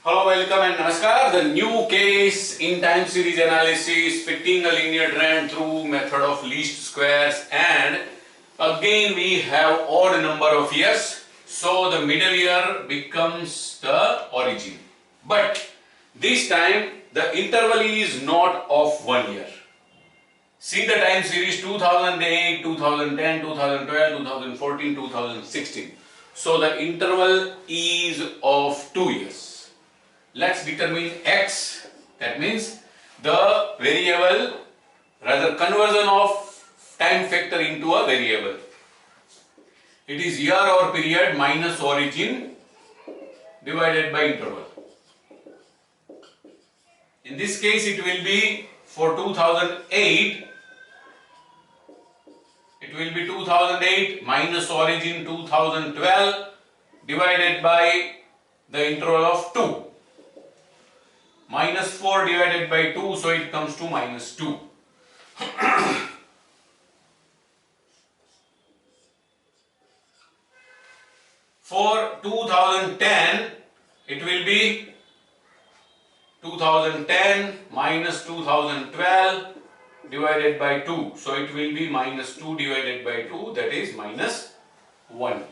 Hello, welcome and namaskar. The new case in time series analysis, fitting a linear trend through method of least squares, and again we have odd number of years, so the middle year becomes the origin. But this time the interval is not of 1 year. See the time series 2008, 2010, 2012, 2014, 2016. So the interval is of 2 years. Let's determine x, that means the variable, rather conversion of time factor into a variable. It is year or period minus origin divided by interval. In this case it will be for 2008, it will be 2008 minus origin 2012 divided by the interval of 2. Minus 4 divided by 2, so it comes to minus 2. For 2010, it will be 2010 minus 2012 divided by 2. So it will be minus 2 divided by 2, that is minus 1.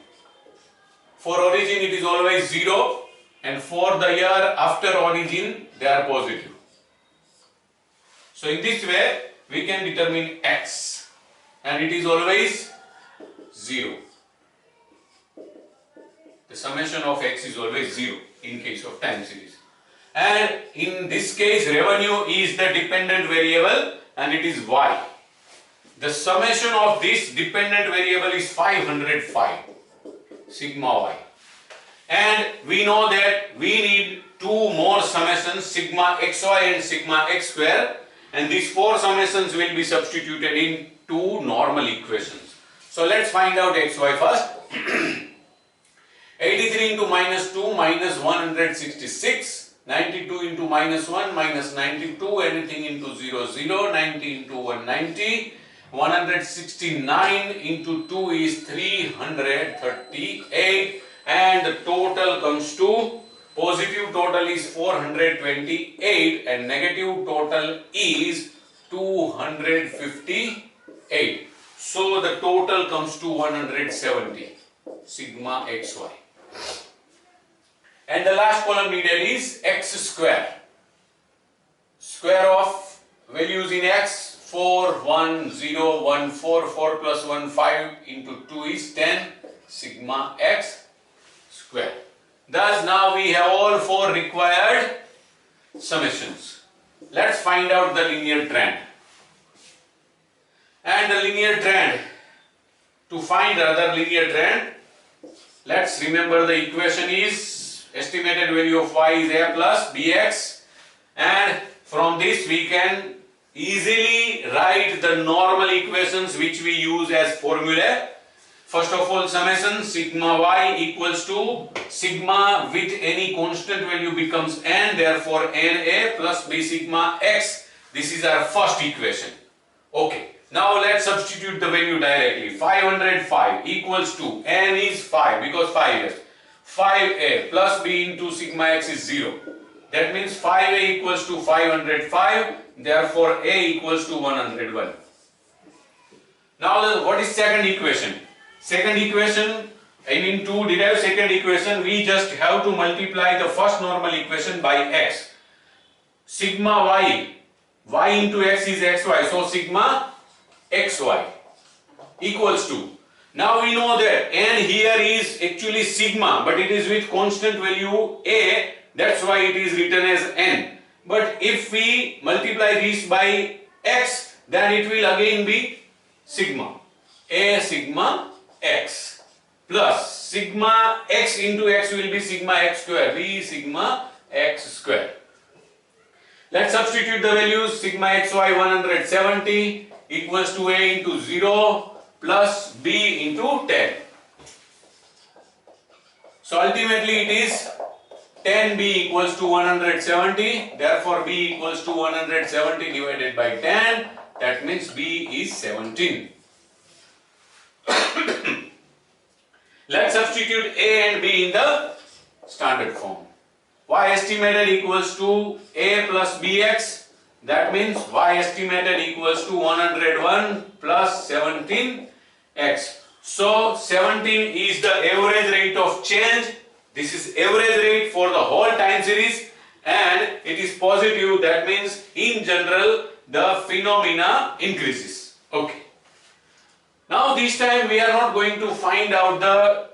For origin, it is always 0. And for the year after origin, they are positive. So in this way, we can determine x, and it is always 0. The summation of x is always 0 in case of time series. And in this case, revenue is the dependent variable and it is y. The summation of this dependent variable is 505, sigma y. And we know that we need two more summations, sigma xy and sigma x square, and these four summations will be substituted in two normal equations. So let's find out xy first. 83 into minus 2 minus 166, 92 into minus 1 minus 92, anything into 0, 0, 90 into 190, 169 into 2 is 338. And the total comes to, positive total is 428 and negative total is 258. So the total comes to 170, sigma xy. And the last column needed is x square. Square of values in x, 4, 1, 0, 1, 4, 4 plus 1, 5 into 2 is 10, sigma x square. Thus now we have all four required summations. Let's find out the linear trend. And the linear trend, to find the other linear trend, let's remember the equation is estimated value of y is a plus bx, and from this we can easily write the normal equations which we use as formula. First of all, summation sigma y equals to sigma with any constant value becomes n, therefore na plus b sigma x. This is our first equation. Okay, now let's substitute the value directly. 505 equals to n is 5 because 5 years. 5a plus b into sigma x is 0. That means 5a equals to 505, therefore a equals to 101. Now what is second equation? Second equation, to derive second equation, we just have to multiply the first normal equation by x. Sigma y, y into x is xy, so sigma xy equals to. Now we know that n here is actually sigma, but it is with constant value a, that's why it is written as n. But if we multiply this by x, then it will again be sigma, a sigma x plus sigma x into x will be sigma x square, b sigma x square. Let's substitute the values. Sigma xy 170 equals to a into 0 plus b into 10. So ultimately it is 10b equals to 170, therefore b equals to 170 divided by 10, that means b is 17. Let's substitute a and b in the standard form. y estimated equals to a plus bx. That means y estimated equals to 101 plus 17x. So 17 is the average rate of change. This is average rate for the whole time series, and it is positive. That means in general the phenomena increases. Okay. Now this time we are not going to find out the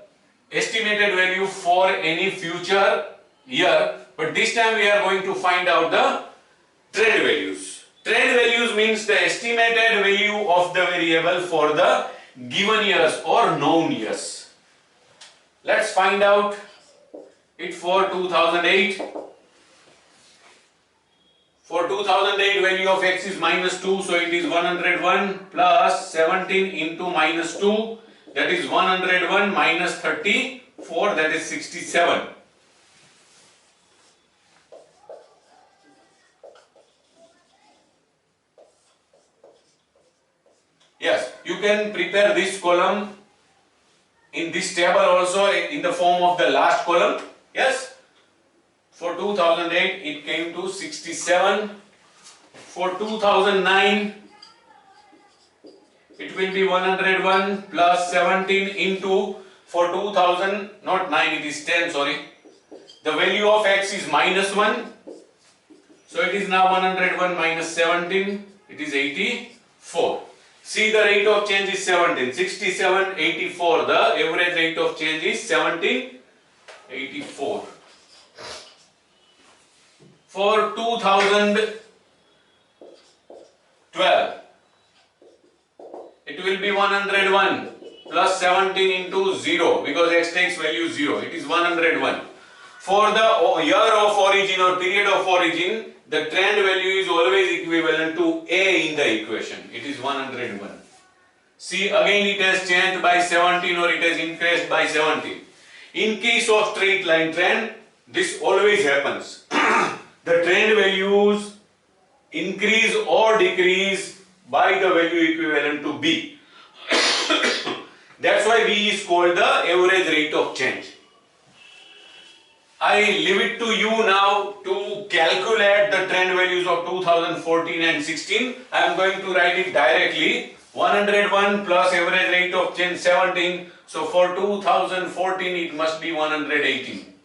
estimated value for any future year, but this time we are going to find out the trend values. Trend values means the estimated value of the variable for the given years or known years. Let's find out it for 2008. For 2008 value of x is minus 2, so it is 101 plus 17 into minus 2, that is 101 minus 34, that is 67. Yes, you can prepare this column in this table also in the form of the last column. Yes, for 2008 it came to 67. For 2009 it will be 101 plus 17 into, for 2000, not 9, it is 10, sorry. The value of x is minus 1. So it is now 101 minus 17, it is 84. See, the rate of change is 17, 67, 84. The average rate of change is 17, 84. For 2012, it will be 101 plus 17 into 0, because x takes value 0. It is 101. For the year of origin or period of origin, the trend value is always equivalent to A in the equation. It is 101. See, again it has changed by 17 or it has increased by 17. In case of straight line trend, this always happens. The trend values increase or decrease by the value equivalent to B. That's why B is called the average rate of change. I leave it to you now to calculate the trend values of 2014 and 16. I am going to write it directly. 101 plus average rate of change 17. So for 2014 it must be 118.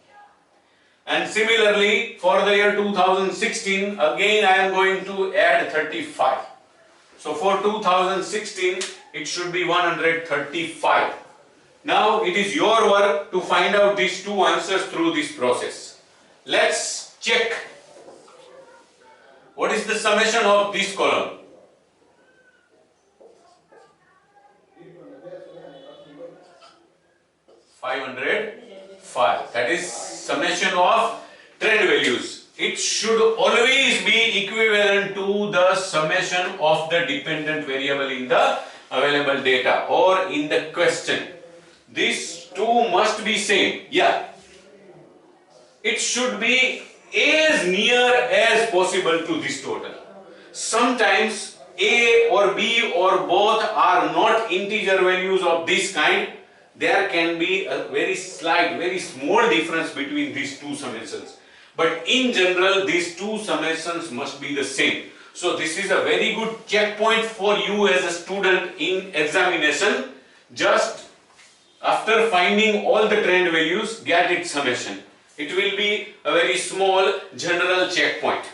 And similarly for the year 2016, again I am going to add 35. So for 2016 it should be 135. Now it is your work to find out these two answers through this process. Let's check. What is the summation of this column? 505. That is summation of trend values. It should always be equivalent to the summation of the dependent variable in the available data or in the question. These two must be same. Yeah. It should be as near as possible to this total. Sometimes A or B or both are not integer values of this kind. There can be a very slight, very small difference between these two summations. But in general, these two summations must be the same. So this is a very good checkpoint for you as a student in examination. Just after finding all the trend values, get its summation. It will be a very small general checkpoint.